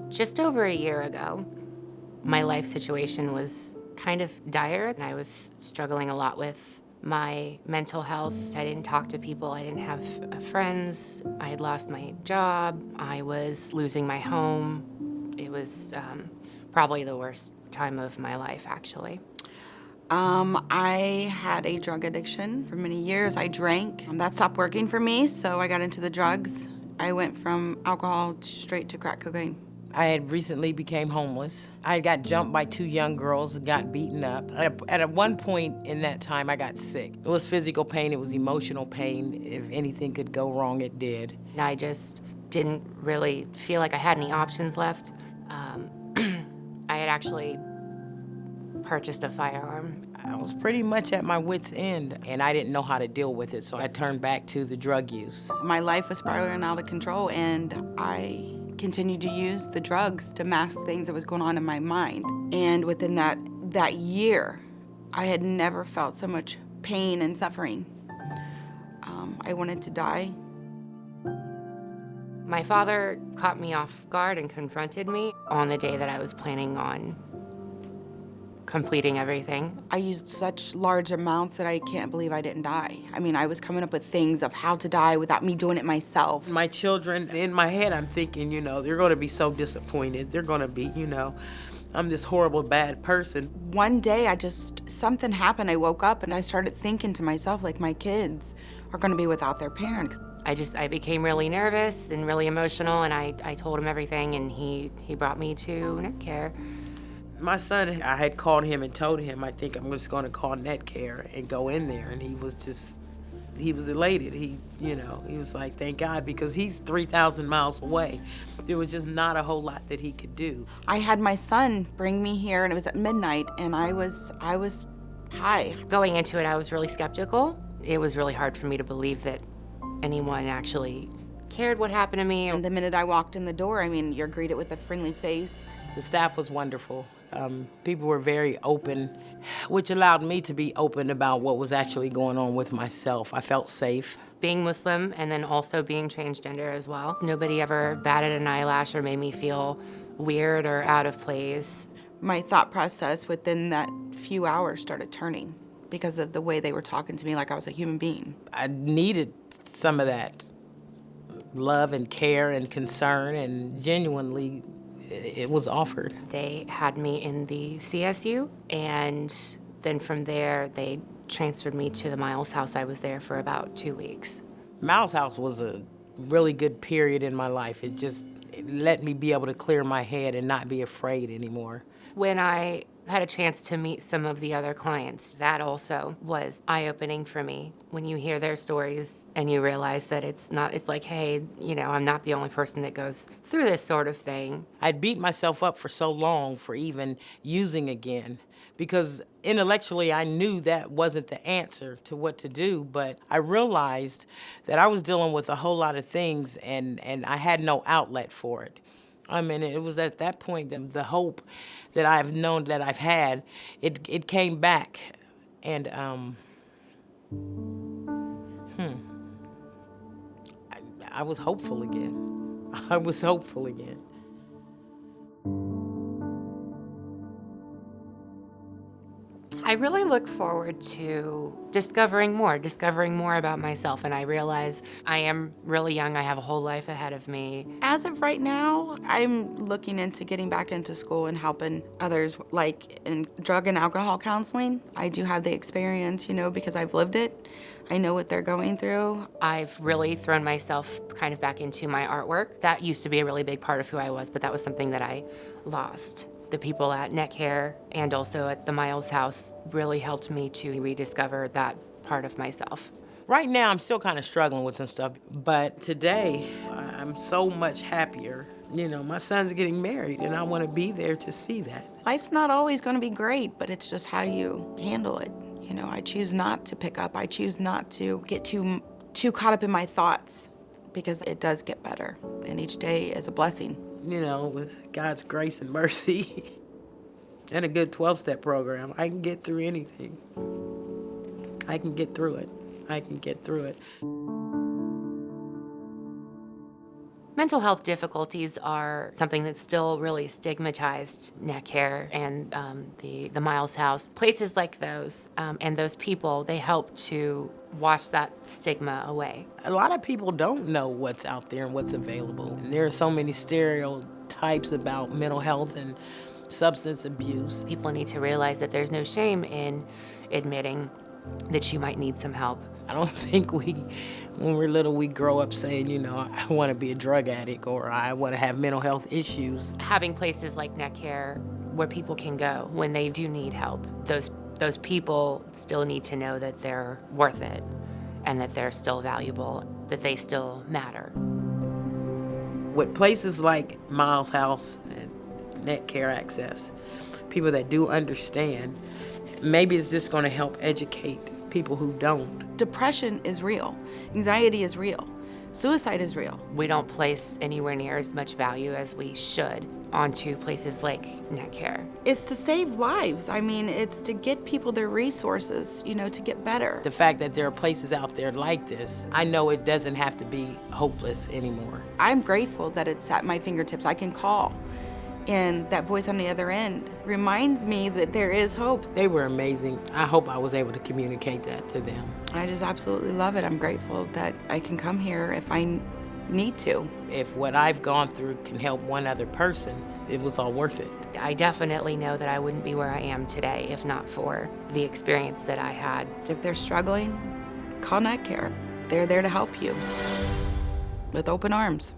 Just over a year ago, my life situation was kind of dire. I was struggling a lot with my mental health. I didn't talk to people. I didn't have friends. I had lost my job. I was losing my home. It was probably the worst time of my life, actually. I had a drug addiction for many years. I drank. That stopped working for me, so I got into the drugs. I went from alcohol straight to crack cocaine. I had recently became homeless. I got jumped by two young girls and got beaten up. At one point in that time, I got sick. It was physical pain, it was emotional pain. If anything could go wrong, it did. And I just didn't really feel like I had any options left. I had actually purchased a firearm. I was pretty much at my wit's end, and I didn't know how to deal with it, so I turned back to the drug use. My life was spiraling out of control, and I continued to use the drugs to mask things that was going on in my mind. And within that year, I had never felt so much pain and suffering. I wanted to die. My father caught me off guard and confronted me on the day that I was planning on completing everything. I used such large amounts that I can't believe I didn't die. I mean, I was coming up with things of how to die without me doing it myself. My children, in my head, I'm thinking, they're going to be so disappointed. They're going to be, I'm this horrible, bad person. One day, something happened. I woke up and I started thinking to myself, like, my kids are going to be without their parents. I became really nervous and really emotional, and I told him everything, and he brought me to Netcare. My son, I had called him and told him, I think I'm just going to call Netcare and go in there. And he was elated. He was like, thank God, because he's 3,000 miles away. There was just not a whole lot that he could do. I had my son bring me here, and it was at midnight, and I was high. Going into it, I was really skeptical. It was really hard for me to believe that anyone actually cared what happened to me. And the minute I walked in the door, I mean, you're greeted with a friendly face. The staff was wonderful. People were very open, which allowed me to be open about what was actually going on with myself. I felt safe. Being Muslim and then also being transgender as well. Nobody ever batted an eyelash or made me feel weird or out of place. My thought process within that few hours started turning because of the way they were talking to me like I was a human being. I needed some of that love and care and concern, and genuinely it was offered. They had me in the CSU, and then from there, they transferred me to the Miles house. I was there for about 2 weeks. Miles house was a really good period in my life. It let me be able to clear my head and not be afraid anymore. When I had a chance to meet some of the other clients, that also was eye-opening for me. When you hear their stories and you realize that it's like, hey, I'm not the only person that goes through this sort of thing. I'd beat myself up for so long for even using again, because intellectually I knew that wasn't the answer to what to do, but I realized that I was dealing with a whole lot of things and I had no outlet for it. I mean, it was at that point that the hope that I've known that I've had, it came back. And I was hopeful again. I was hopeful again. I really look forward to discovering more about myself, and I realize I am really young. I have a whole life ahead of me. As of right now, I'm looking into getting back into school and helping others, like in drug and alcohol counseling. I do have the experience, because I've lived it. I know what they're going through. I've really thrown myself kind of back into my artwork. That used to be a really big part of who I was, but that was something that I lost. The people at Netcare and also at the Miles house really helped me to rediscover that part of myself. Right now, I'm still kind of struggling with some stuff, but today, I'm so much happier. My son's getting married, and I want to be there to see that. Life's not always going to be great, but it's just how you handle it. I choose not to pick up. I choose not to get too caught up in my thoughts, because it does get better, and each day is a blessing. With God's grace and mercy and a good 12-step program, I can get through anything. I can get through it. I can get through it. Mental health difficulties are something that's still really stigmatized. Netcare and the Miles House, places like those, and those people, they help to wash that stigma away. A lot of people don't know what's out there and what's available. And there are so many stereotypes about mental health and substance abuse. People need to realize that there's no shame in admitting that you might need some help. I don't think when we're little, we grow up saying, I want to be a drug addict or I want to have mental health issues. Having places like Netcare where people can go when they do need help, those people still need to know that they're worth it and that they're still valuable, that they still matter. With places like Miles House and Netcare Access, people that do understand, maybe it's just going to help educate people who don't. Depression is real. Anxiety is real. Suicide is real. We don't place anywhere near as much value as we should onto places like Netcare. It's to save lives. I mean, it's to get people their resources, to get better. The fact that there are places out there like this, I know it doesn't have to be hopeless anymore. I'm grateful that it's at my fingertips. I can call. And that voice on the other end reminds me that there is hope. They were amazing. I hope I was able to communicate that to them. I just absolutely love it. I'm grateful that I can come here if I need to. If what I've gone through can help one other person, it was all worth it. I definitely know that I wouldn't be where I am today if not for the experience that I had. If they're struggling, call Netcare. They're there to help you with open arms.